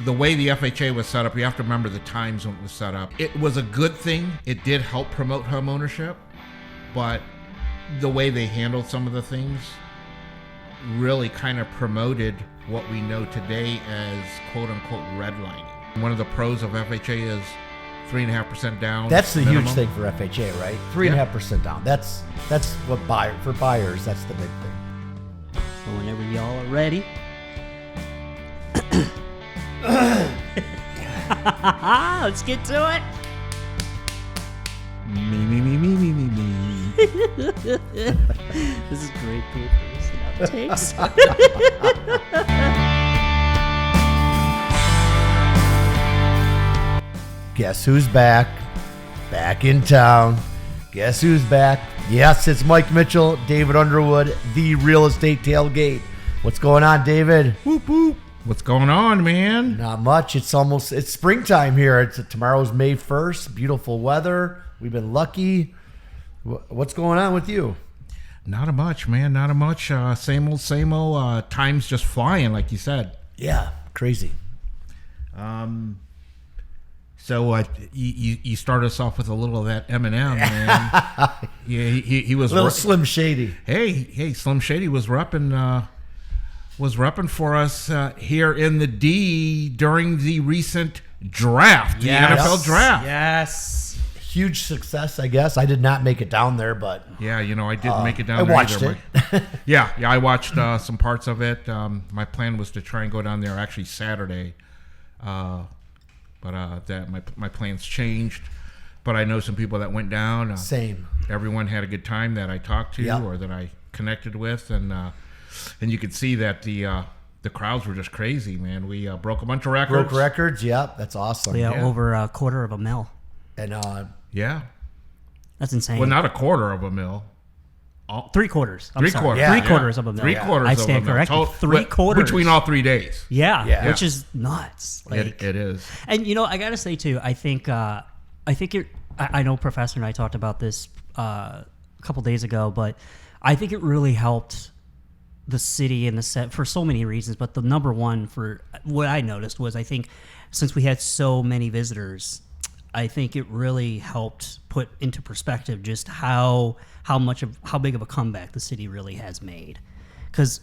the way the FHA was set up, you have to remember the times when it was set up. It was a good thing. It did help promote home ownership, but the way they handled some of the things really kind of promoted what we know today as quote-unquote redlining. One of the pros of FHA is 3.5% down. That's the minimum. huge thing for FHA, right? 3.5% down. That's what for buyers. That's the big thing. So whenever y'all are ready. Let's get to it. Me. This is great bloopers and outtakes. Guess who's back? Back in town. Guess who's back? Yes, it's Mike Mitchell, David Underwood, the real estate tailgate. What's going on, David? Whoop whoop. What's going on, man? Not much. It's springtime here. Tomorrow's May 1st. Beautiful weather. We've been lucky. What's going on with you? Not a much, man. Not a much. Same old. Time's just flying, like you said. Yeah, crazy. So you start us off with a little of that Eminem, man. Yeah, he was a little Slim Shady. Hey, Slim Shady was repping for us here in the D during the recent draft, the NFL draft. Yes. Huge success, I guess. I did not make it down there, but yeah, I didn't make it down. I there watched either. it. Yeah, I watched some parts of it. My plan was to try and go down there actually Saturday, but that my plans changed. But I know some people that went down. Same. Everyone had a good time that I talked to or that I connected with, and you could see that the crowds were just crazy, man. We broke a bunch of records. Broke records, yeah, that's awesome. Yeah, over a $250,000. And yeah, that's insane. Well, not a $250,000. Three quarters. Three quarters. Yeah. 3/4 of a mil. Three-quarters. I stand corrected. 3/4 between all 3 days. Yeah, which is nuts. It is. And I gotta say too, I think I know Professor and I talked about this a couple days ago, but I think it really helped the city and the set for so many reasons. But the number one for what I noticed was, I think since we had so many visitors, I think it really helped put into perspective just how big of a comeback the city really has made. Because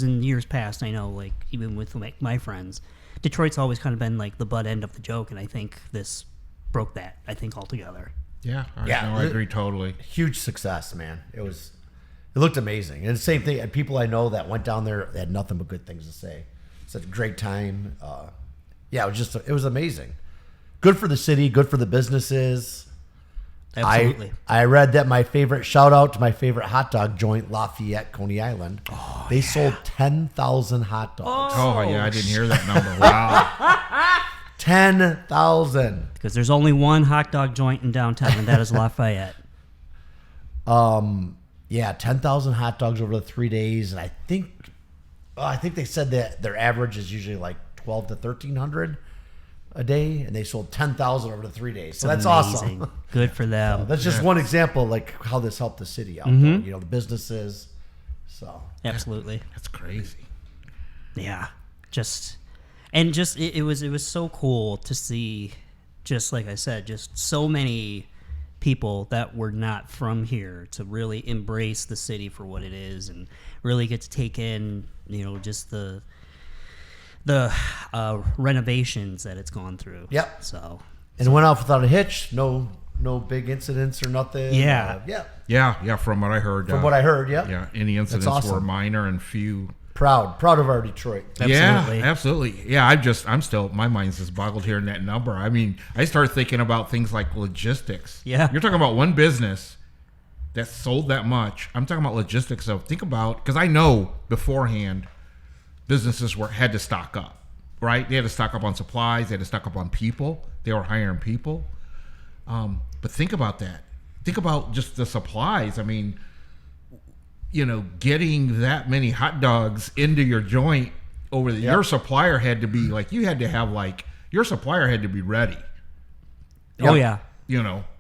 in years past, I know, like, even with my friends, Detroit's always kind of been like the butt end of the joke, and I think this broke that, I think, altogether. Yeah, I agree totally. Huge success, man. It looked amazing. And the same thing, and people I know that went down there had nothing but good things to say. It's a great time. It was amazing. Good for the city, good for the businesses. Absolutely. I read that shout out to my favorite hot dog joint, Lafayette Coney Island. They sold 10,000 hot dogs. Oh, yeah, I didn't hear that number. Wow. 10,000. Because there's only one hot dog joint in downtown, and that is Lafayette. 10,000 hot dogs over the 3 days, and I think they said that their average is usually like 12 to 1,300 a day, and they sold 10,000 over the 3 days. So that's amazing. awesome. Good for them. So that's just one example, like how this helped the city out. There, the businesses. So absolutely, that's crazy. Yeah, it was so cool to see. Just like I said, just so many people that were not from here to really embrace the city for what it is, and really get to take in, just the renovations that it's gone through. Yep. So it went off without a hitch. No big incidents or nothing. Yeah. Yeah. From what I heard. Yeah. Any incidents awesome. were minor and few. Proud of our Detroit. Absolutely. Yeah, absolutely. Yeah, I'm still, my mind's just boggled hearing that number. I mean, I start thinking about things like logistics. Yeah. You're talking about one business that sold that much. I'm talking about logistics. So think about, because I know beforehand businesses had to stock up, right? They had to stock up on supplies. They had to stock up on people. They were hiring people. But think about that. Think about just the supplies. I mean, getting that many hot dogs into your joint over your supplier had to be like, your supplier had to be ready. Oh, yeah.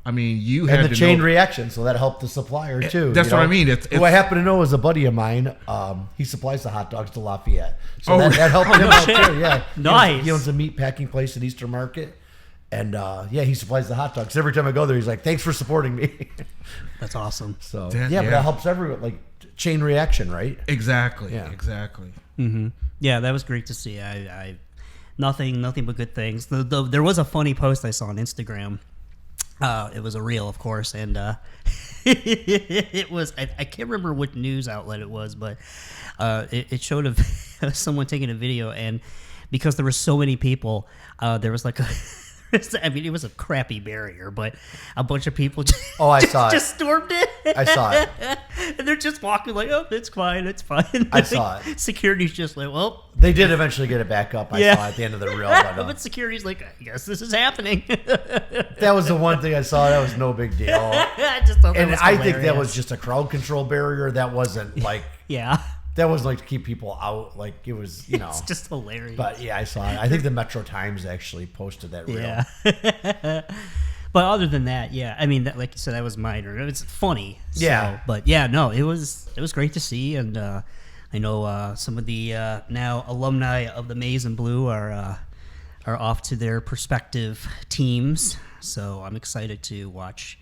I mean, you had And the to chain know, reaction, so that helped the supplier too. That's you what know? I mean. Who I happen to know is a buddy of mine. He supplies the hot dogs to Lafayette, so Oh, that helped him out too. Yeah, Nice. He owns a meat packing place at Easter Market, and he supplies the hot dogs. Every time I go there, he's like, "Thanks for supporting me." That's awesome. So That- but yeah. that helps everyone. Like chain reaction, right? exactly, Yeah. exactly. Yeah, that was great to see. I nothing but good things. There was a funny post I saw on Instagram. It was a reel, of course, and it was I can't remember what news outlet it was, but it showed of someone taking a video, and because there were so many people, there was like a. I mean, it was a crappy barrier, but a bunch of people I saw it. just stormed it. I saw it. And they're just walking like, oh, it's fine, it's fine. I saw it. Security's just like, well, They did eventually get it back up. I saw at the end of the reel. But, but security's like, I guess this is happening. that was the one thing I saw. That was no big deal. I just thought that And was I think that hilarious. was just a crowd control barrier. That wasn't like Yeah. that was like to keep people out. Like it was, you know. It's just hilarious. But yeah, I saw it. I think the Metro Times actually posted that reel. Yeah. But other than that, yeah, I mean, that, like you said, that was minor. It was funny. So, Yeah. But yeah, no, it was great to see, and I know some of the now alumni of the Maize and Blue are off to their prospective teams. So I'm excited to watch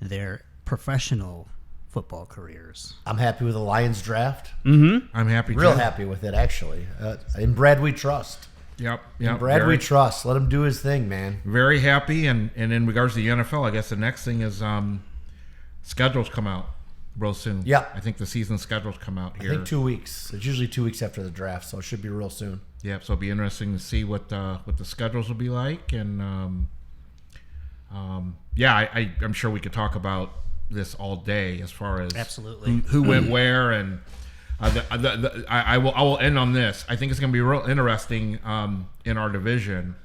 their professional football careers. I'm happy with the Lions draft. I'm happy. Real too. happy with it, actually. In Brad, we trust. Yep. In Brad, very, we trust. Let him do his thing, man. very happy. And in regards to the NFL, I guess the next thing is schedules come out real soon. Yeah. I think the season schedules come out I here. think 2 weeks. It's usually 2 weeks after the draft, so it should be real soon. Yeah, so it'll be interesting to see what the schedules will be like, and I'm sure we could talk about this all day as far as Absolutely. who went where, and I will end on this. I think it's going to be real interesting in our division.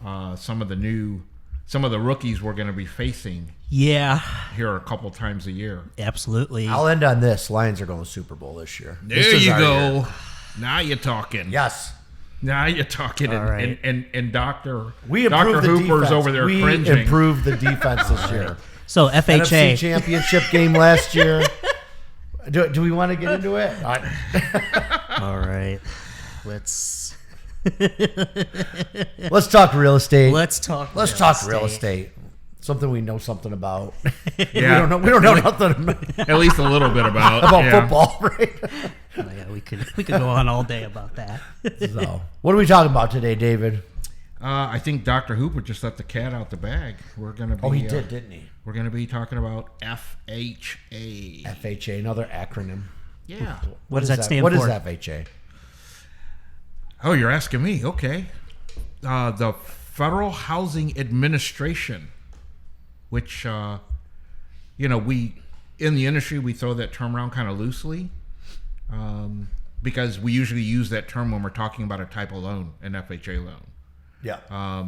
Some of the rookies we're going to be facing Yeah, here a couple times a year. absolutely. I'll end on this. Lions are going to the Super Bowl this year. There This is you our go. year. Now you're talking. Yes. Now you're talking. All right. And Dr. We Dr. improved the Hooper's defense. over there we cringing. improved the defense this year. So NFC FHA. championship game last year. Do we want to get into it? All right. Let's Let's talk real estate. let's talk. Let's real estate. Something we know something about. Yeah. We don't know nothing At least a little bit about yeah. football, right? Oh, yeah, we could go on all day about that. So, what are we talking about today, David? I think Dr. Hooper just let the cat out the bag. We're gonna be. Oh, he did, didn't he? We're gonna be talking about FHA. FHA, another acronym. Yeah. What does that stand What for? is FHA? Oh, you're asking me? Okay. The Federal Housing Administration, which we in the industry we throw that term around kind of loosely, because we usually use that term when we're talking about a type of loan, an FHA loan. Yeah.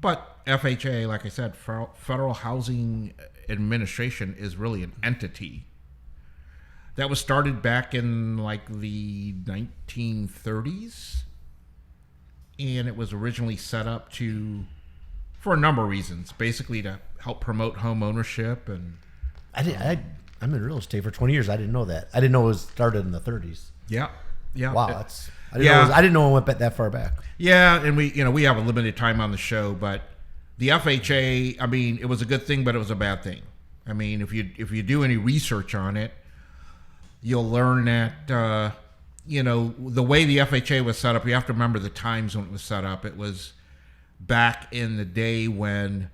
But FHA, like I said, Federal Housing Administration is really an entity that was started back in like the 1930s, and it was originally set up for a number of reasons, basically to help promote home ownership. And I'm in real estate for 20 years. I didn't know that. I didn't know it was started in the 30s. yeah. Wow, I didn't know it went that far back. Yeah, and we have a limited time on the show, but the FHA, I mean, it was a good thing, but it was a bad thing. I mean, if you do any research on it, you'll learn that the way the FHA was set up. You have to remember the times when it was set up. It was back in the day when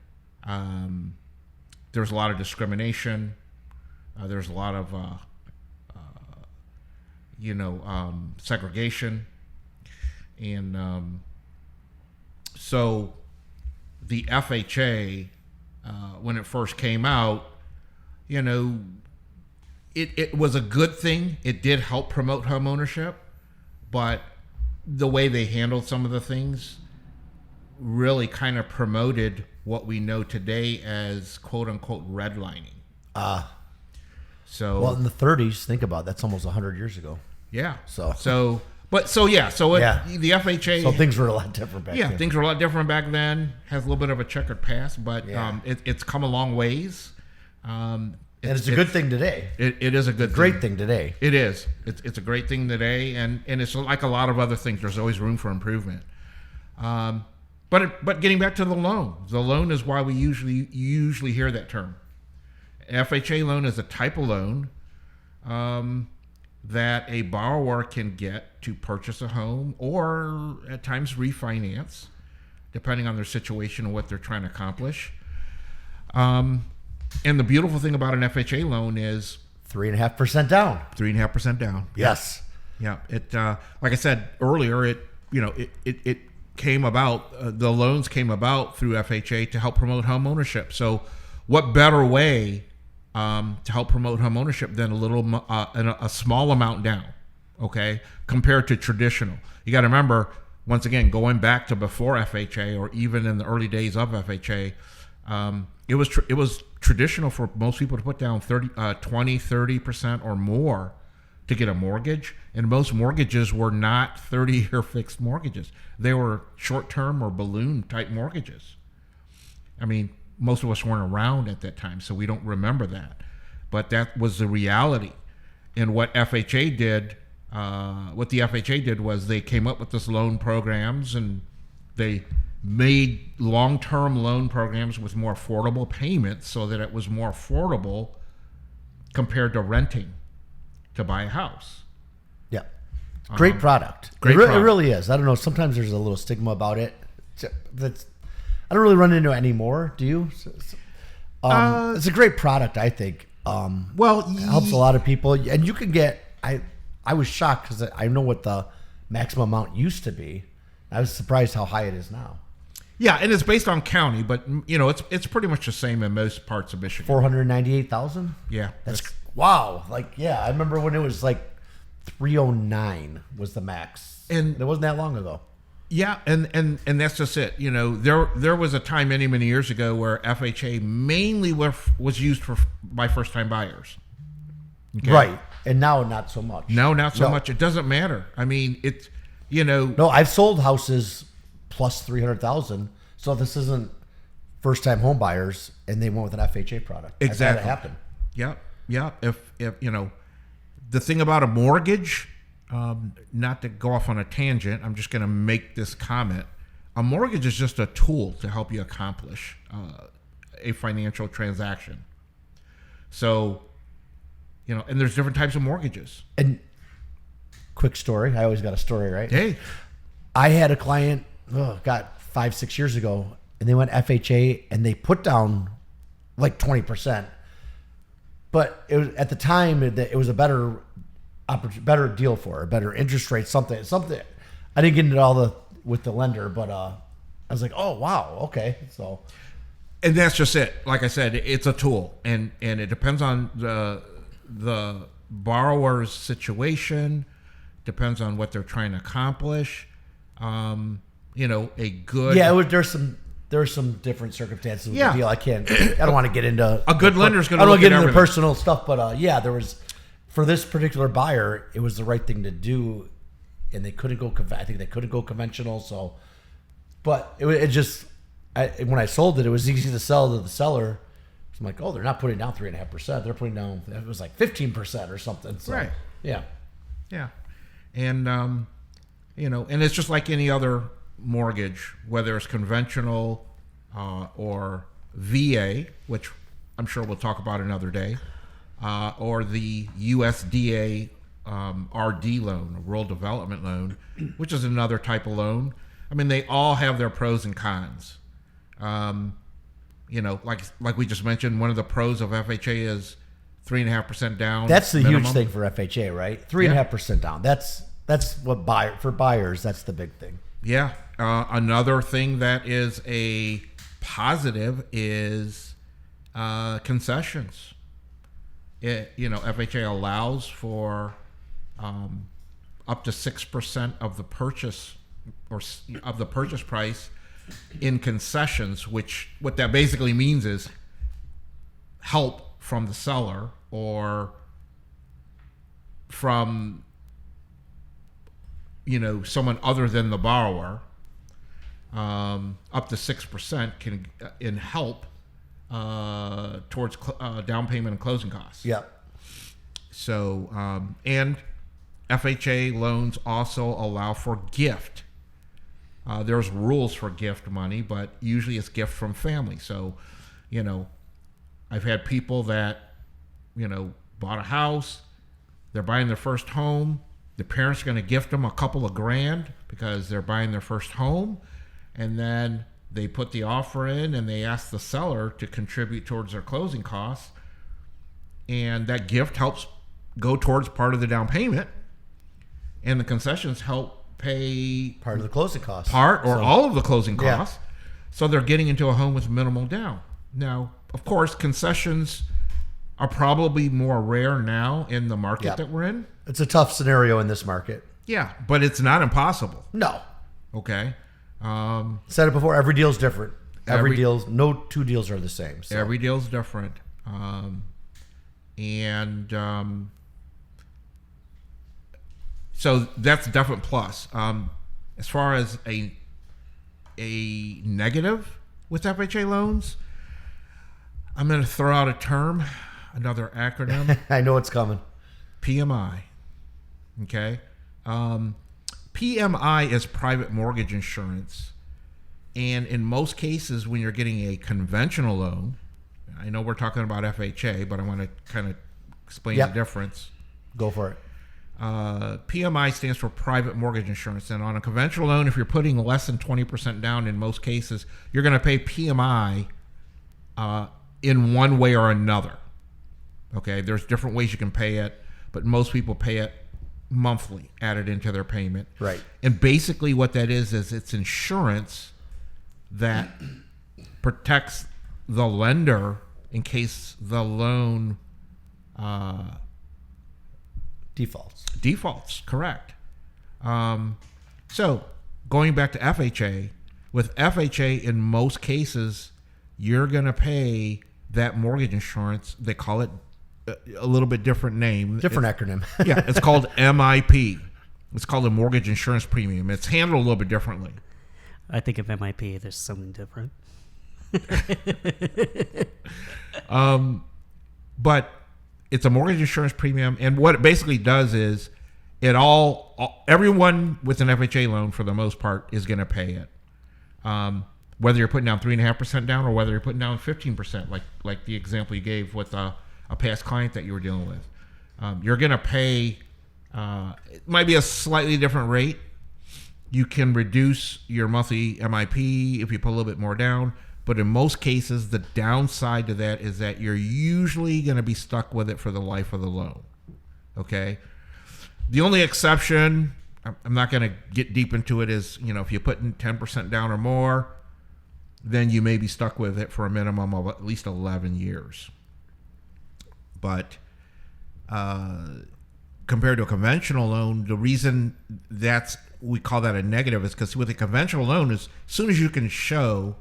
there was a lot of discrimination. There was a lot of segregation, and so the FHA, when it first came out, it was a good thing. It did help promote home ownership, but the way they handled some of the things really kind of promoted what we know today as quote unquote redlining. So Well, in the 30s, think about it, that's almost 100 years ago. yeah. So- But so the FHA. So things were a lot different back then. Yeah, things were a lot different back then. Has a little bit of a checkered past, but it's come a long ways. And it's a good thing today. It is a good great thing today. It is. It's a great thing today, and it's like a lot of other things. There's always room for improvement. But getting back to the loan is why we usually hear that term. FHA loan is a type of loan that a borrower can get to purchase a home or at times refinance, depending on their situation and what they're trying to accomplish. And the beautiful thing about an FHA loan is 3.5% down. 3.5% down. Yes. Yeah. It like I said earlier, it came about. The loans came about through FHA to help promote home ownership. So, what better way to help promote home ownership than a small amount down? Okay, compared to traditional. You got to remember, once again, going back to before FHA or even in the early days of FHA, it was traditional for most people to put down 20-30% or more to get a mortgage, and most mortgages were not 30-year fixed mortgages. They were short-term or balloon type mortgages. I mean, most of us weren't around at that time, so we don't remember that. But that was the reality. And what the FHA did was they came up with this loan programs, and they made long-term loan programs with more affordable payments so that it was more affordable compared to renting to buy a house. Yeah. Great product. It really is. I don't know. Sometimes there's a little stigma about it. I don't really run into it anymore. Do you? It's a great product, I think. It helps a lot of people. And you can get, I was shocked because I know what the maximum amount used to be. I was surprised how high it is now. Yeah, and it's based on county, but it's pretty much the same in most parts of Michigan. 498,000. Yeah, that's wow. I remember when it was like 309 was the max, and it wasn't that long ago. Yeah, and that's just it. There was a time many years ago where FHA mainly was used by first time buyers. Okay? Right, and now not so much. No, not so much. It doesn't matter. I mean, it's No, I've sold houses plus 300,000. So this isn't first time home buyers, and they went with an FHA product. Exactly. I've had it happen. Yeah. If the thing about a mortgage, not to go off on a tangent, I'm just going to make this comment. A mortgage is just a tool to help you accomplish a financial transaction. So, and there's different types of mortgages. And quick story. I always got a story, right? Hey. I had a client, 5-6 years ago, and they went FHA, and they put down like 20%. But it was, at the time, it was a better deal for her, a better interest rate, something. I didn't get into with the lender, but I was like, oh wow, okay. So, and that's just it. Like I said, it's a tool, and it depends on the borrower's situation, depends on what they're trying to accomplish. A good there's some different circumstances with the deal. I don't want to get into a good lender's going to. I don't want to get into personal stuff, but there was. For this particular buyer, it was the right thing to do, and they couldn't go. I think they couldn't go conventional. So, but it just when I sold it, it was easy to sell to the seller. So I'm like, oh, they're not putting down 3.5%. They're putting down, it was like 15% or something. So, right. Yeah. And and it's just like any other mortgage, whether it's conventional or VA, which I'm sure we'll talk about another day. Or the USDA RD loan, a rural development loan, which is another type of loan. I mean, they all have their pros and cons. Like we just mentioned, one of the pros of FHA is 3.5% down. That's the minimum. Huge thing for FHA, right? 3.5% down. That's what for buyers. That's the big thing. Yeah. Another thing that is a positive is concessions. FHA allows for up to 6% of the purchase or of the purchase price in concessions, which what that basically means is help from the seller or from someone other than the borrower, up to 6% can help towards down payment and closing costs. Yep. So, and FHA loans also allow for gift. There's rules for gift money, but usually it's gift from family. So, I've had people that, bought a house, they're buying their first home. The parents are going to gift them a couple of grand because they're buying their first home. And then they put the offer in and they ask the seller to contribute towards their closing costs. And that gift helps go towards part of the down payment. And the concessions help pay Part of the closing costs. All of the closing Yeah. costs. So they're getting into a home with minimal down. Now, of course, concessions are probably more rare now in the market Yeah. that we're in. It's a tough scenario in this market. Yeah, but it's not impossible. No. Okay. Said it before, every deal's different. Every- No two deals are the same. So. Every deal's different. So that's a definite plus. As far as a negative with FHA loans, I'm going to throw out a term, another acronym, I know it's coming. PMI. Okay. PMI is private mortgage insurance. And in most cases, when you're getting a conventional loan, I know we're talking about FHA, but I want to kind of explain Yep. the difference. Go for it. PMI stands for private mortgage insurance. And on a conventional loan, if you're putting less than 20% down in most cases, you're going to pay PMI in one way or another. Okay, there's different ways you can pay it, but most people pay it monthly, added into their payment. Right. And basically what that is it's insurance that protects the lender in case the loan Defaults. Correct. So going back to FHA, with FHA in most cases, you're going to pay that mortgage insurance. They call it a little bit different name. Different acronym. Yeah, it's called MIP. It's called a mortgage insurance premium. It's handled a little bit differently. I think of MIP, there's something different. But it's a mortgage insurance premium, and what it basically does is everyone with an FHA loan, for the most part, is going to pay it. Whether you're putting down 3.5% down or whether you're putting down 15%, like the example you gave with a past client that you were dealing with, you're going to pay. It might be a slightly different rate. You can reduce your monthly MIP if you put a little bit more down. But in most cases, the downside to that is that you're usually going to be stuck with it for the life of the loan. Okay? The only exception, I'm not going to get deep into it, is, if you put in 10% down or more, then you may be stuck with it for a minimum of at least 11 years. But compared to a conventional loan, the reason we call that a negative is because with a conventional loan, as soon as you can show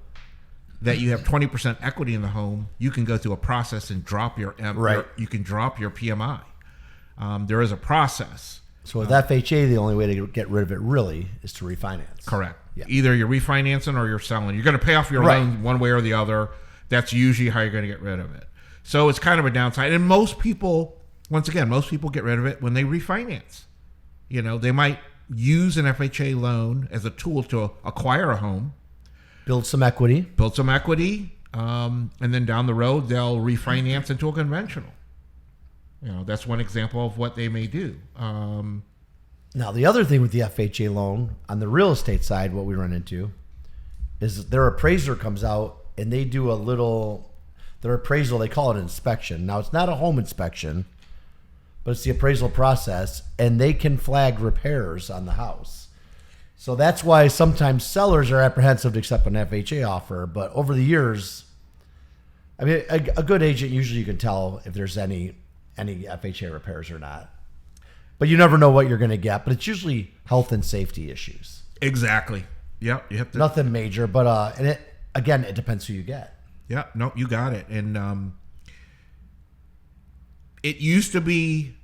that you have 20% equity in the home, you can go through a process and drop you can drop your PMI. There is a process. So with FHA, the only way to get rid of it really is to refinance. Correct. Yeah. Either you're refinancing or you're selling. You're going to pay off your loan one way or the other. That's usually how you're going to get rid of it. So it's kind of a downside. And most people get rid of it when they refinance. They might use an FHA loan as a tool to acquire a home. Build some equity. And then down the road, they'll refinance into a conventional. That's one example of what they may do. Now, the other thing with the FHA loan, on the real estate side, what we run into is their appraiser comes out and they do their appraisal, they call it an inspection. Now, it's not a home inspection, but it's the appraisal process, and they can flag repairs on the house. So that's why sometimes sellers are apprehensive to accept an FHA offer. But over the years, I mean, a good agent, usually you can tell if there's any FHA repairs or not. But you never know what you're going to get. But it's usually health and safety issues. Exactly. Yep. You have to. Nothing major, but it depends who you get. Yeah. No, you got it. And it used to be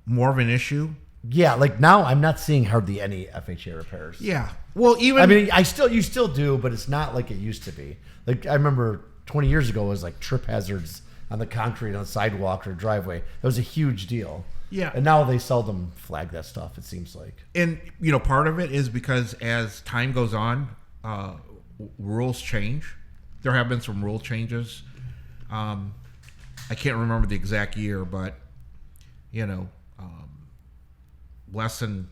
more of an issue Yeah, like now I'm not seeing hardly any FHA repairs. Yeah. Well, even I mean, you still do, but it's not like it used to be. Like I remember 20 years ago it was like trip hazards on the concrete on the sidewalk or driveway. That was a huge deal. Yeah. And now they seldom flag that stuff, it seems like. And part of it is because as time goes on, rules change. There have been some rule changes. I can't remember the exact year, but less than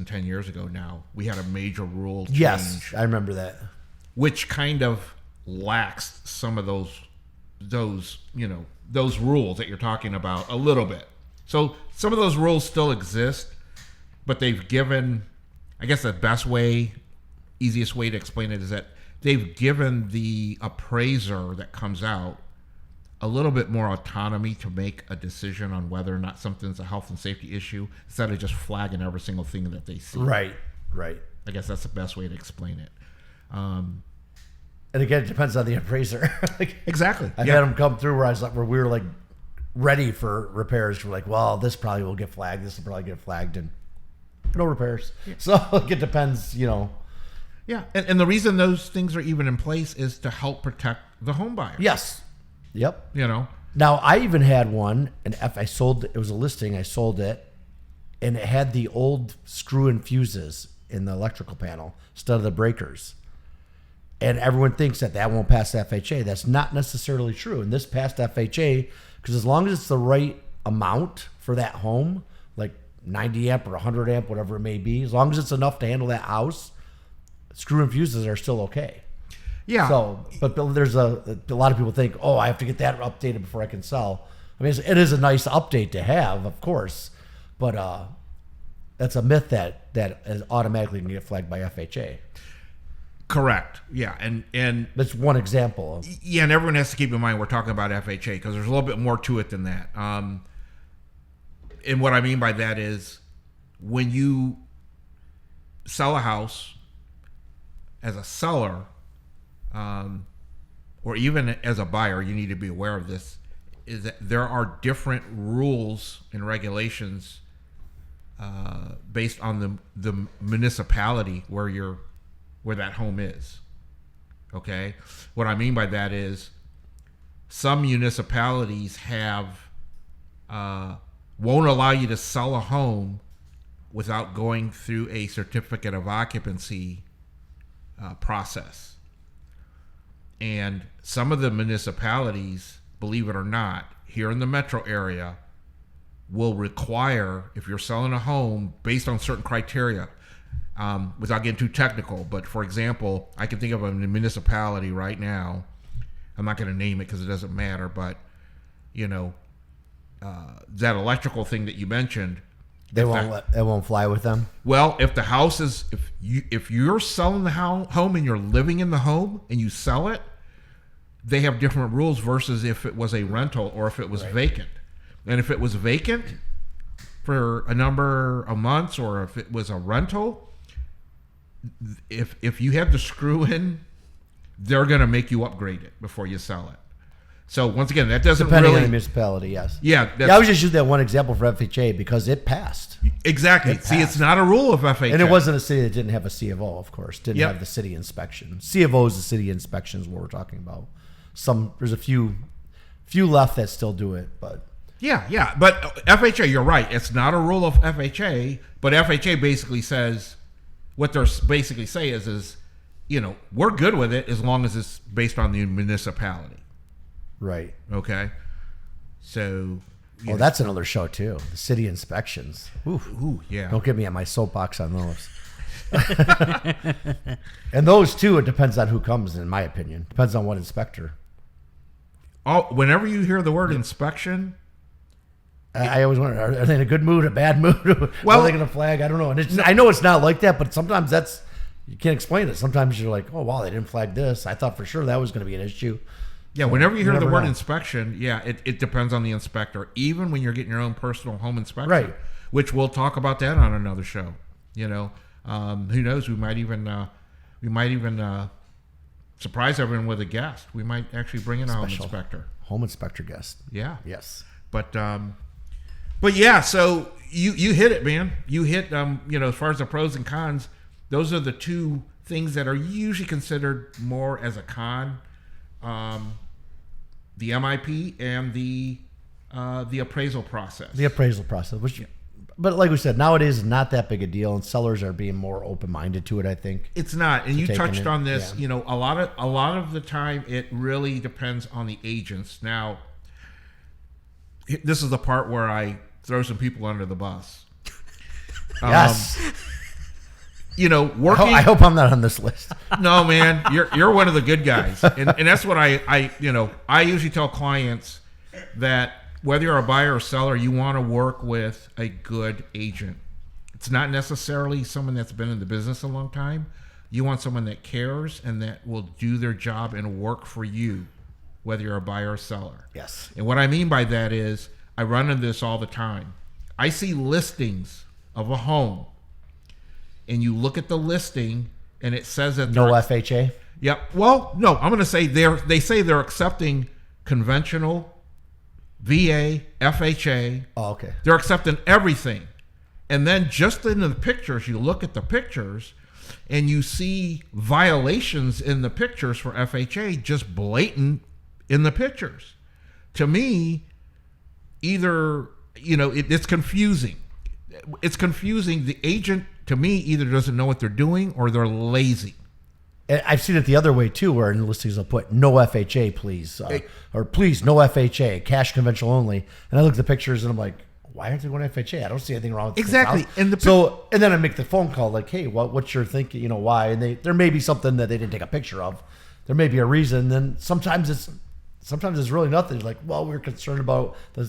10 years ago now, we had a major rule change. Yes, I remember that. Which kind of laxed some of those rules that you're talking about a little bit. So some of those rules still exist, but they've given, I guess the easiest way to explain it is that they've given the appraiser that comes out a little bit more autonomy to make a decision on whether or not something's a health and safety issue instead of just flagging every single thing that they see. Right. I guess that's the best way to explain it. And again, it depends on the appraiser. Exactly. I've had them come through where we were like ready for repairs. We're like, well, this probably will get flagged. This will probably get flagged, and no repairs. Yeah. So it depends, Yeah, and the reason those things are even in place is to help protect the home buyer. Yes. Yep. Now I even had one, and if I sold it was a listing. I sold it, and it had the old screw-in fuses in the electrical panel instead of the breakers. And everyone thinks that won't pass FHA. That's not necessarily true. And this passed FHA because as long as it's the right amount for that home, like 90 amp or 100 amp, whatever it may be, as long as it's enough to handle that house, screw-in fuses are still okay. Yeah. So, but there's a lot of people think, oh, I have to get that updated before I can sell. I mean, it is a nice update to have, of course, but that's a myth that is automatically going to get flagged by FHA. Correct. Yeah, and that's one example. Yeah, and everyone has to keep in mind we're talking about FHA because there's a little bit more to it than that. And what I mean by that is when you sell a house as a seller, or even as a buyer, you need to be aware of this, is that there are different rules and regulations based on the municipality where that home is. Okay? What I mean by that is some municipalities won't allow you to sell a home without going through a certificate of occupancy process. And some of the municipalities, believe it or not, here in the metro area, will require, if you're selling a home based on certain criteria, without getting too technical, but for example, I can think of a municipality right now. I'm not going to name it because it doesn't matter, but that electrical thing that you mentioned, it won't fly with them. Well, if the house is, if you're selling the home and you're living in the home and you sell it, they have different rules versus if it was a rental or if it was vacant. And if it was vacant for a number of months, or if it was a rental, if you have the screw in, they're going to make you upgrade it before you sell it. So once again, that doesn't depending really on the municipality, yes. Yeah, I was just using that one example for FHA because it passed. Exactly. See, it's not a rule of FHA. And it wasn't a city that didn't have a C of O, of course. Didn't have the city inspection. C of O is the city inspections, what we're talking about. There's a few left that still do it, but yeah. But FHA, you're right. It's not a rule of FHA, but FHA basically says, what they're basically say is we're good with it as long as it's based on the municipality. Right. Okay. So. Oh, that's another show too. The city inspections. Ooh, yeah. Don't get me on my soapbox on those. And those too, it depends on who comes, in my opinion. Depends on what inspector. Oh, whenever you hear the word inspection, I always wonder, are they in a good mood, a bad mood? Well, are they going to flag? I don't know. And I know it's not like that, but sometimes you can't explain it. Sometimes you're like, oh, wow, they didn't flag this. I thought for sure that was going to be an issue. Yeah, whenever you hear the word inspection, it depends on the inspector. Even when you're getting your own personal home inspection, right? Which we'll talk about that on another show. Who knows? We might even surprise everyone with a guest. We might actually bring in a home inspector guest. Yeah. Yes. But yeah. So you hit it, man. You hit as far as the pros and cons, those are the two things that are usually considered more as a con. The MIP and the appraisal process. The appraisal process, but like we said, nowadays is not that big a deal, and sellers are being more open-minded to it, I think. It's not, and you touched on this. Yeah. A lot of the time, it really depends on the agents. Now, this is the part where I throw some people under the bus. Yes. Working. I hope I'm not on this list. No, man, you're one of the good guys, and that's what I usually tell clients that whether you're a buyer or seller, you want to work with a good agent. It's not necessarily someone that's been in the business a long time. You want someone that cares and that will do their job and work for you, whether you're a buyer or seller. Yes. And what I mean by that is, I run into this all the time. I see listings of a home, and you look at the listing, and it says that No FHA? Yep. Well, no, I'm going to say they say they're accepting conventional, VA, FHA. Oh, okay. They're accepting everything. And then just in the pictures, you look at the pictures and you see violations in the pictures for FHA, just blatant in the pictures. To me, either, it's confusing. It's confusing. The agent, to me, either doesn't know what they're doing or they're lazy. And I've seen it the other way too, where in listings they'll put no FHA, please, or please no FHA, cash conventional only. And I look at the pictures and I'm like, why aren't they going FHA? I don't see anything wrong with exactly. This house. And then I make the phone call like, hey, what's your thinking? Why? And there may be something that they didn't take a picture of. There may be a reason. Then sometimes it's really nothing. It's like, well, we're concerned about a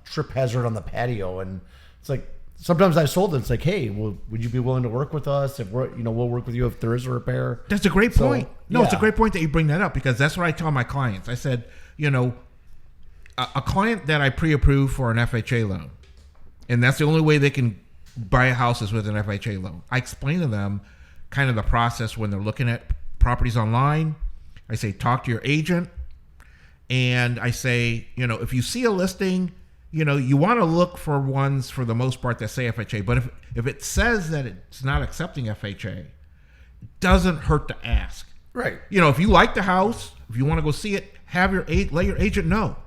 trip hazard on the patio, and it's like. Sometimes I sold it. It's like, hey, well, would you be willing to work with us? If we'll work with you if there is a repair. That's a great point. Yeah. It's a great point that you bring that up, because that's what I tell my clients. I said, a client that I pre-approve for an FHA loan, and that's the only way they can buy a house is with an FHA loan. I explain to them kind of the process when they're looking at properties online. I say, talk to your agent, and I say, if you see a listing. You want to look for ones, for the most part, that say FHA. But if it says that it's not accepting FHA, it doesn't hurt to ask. Right. If you like the house, if you want to go see it, let your agent know.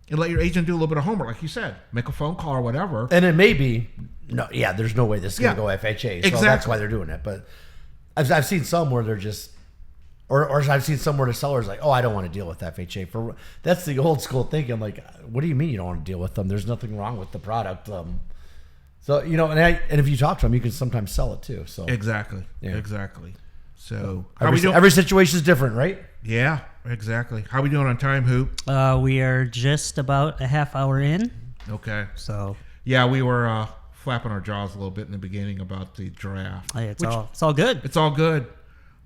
And let your agent do a little bit of homework, like you said. Make a phone call or whatever. And it may be, there's no way this is going to go FHA. So exactly. That's why they're doing it. But I've seen some where they're just... Or I've seen somewhere the seller's like, oh, I don't want to deal with FHA. That's the old school thinking. I'm like, what do you mean you don't want to deal with them? There's nothing wrong with the product. So and if you talk to them, you can sometimes sell it too. So exactly, yeah. Exactly. So every situation is different, right? Yeah, exactly. How are we doing on time, Hoop? We are just about a half hour in. Okay. So yeah, we were flapping our jaws a little bit in the beginning about the draft. Hey, it's all good. It's all good.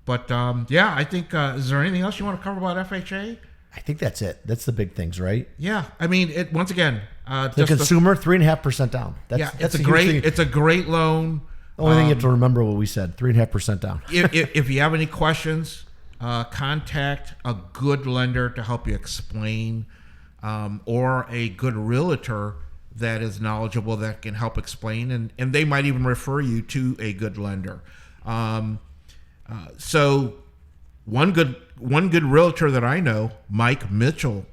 But, I think, is there anything else you want to cover about FHA? I think that's it. That's the big things, right? Yeah. I mean, once again... the consumer, 3.5% down. It's a great loan. The only thing you have to remember what we said, 3.5% down. if you have any questions, contact a good lender to help you explain, or a good realtor that is knowledgeable that can help explain, and they might even refer you to a good lender. So one good realtor that I know, Mike Mitchell.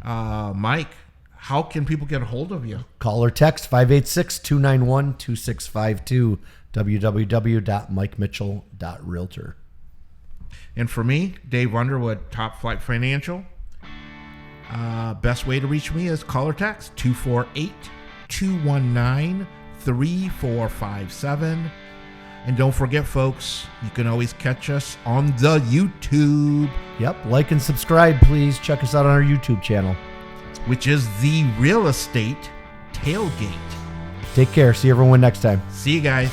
Mike, how can people get a hold of you? Call or text 586-291-2652, www.mikemitchell.realtor. And for me, Dave Underwood, Top Flight Financial. Best way to reach me is call or text 248-219-3457. And don't forget, folks, you can always catch us on the YouTube. Yep. Like and subscribe, please. Check us out on our YouTube channel, which is The Real Estate Tailgate. Take care. See everyone next time. See you guys.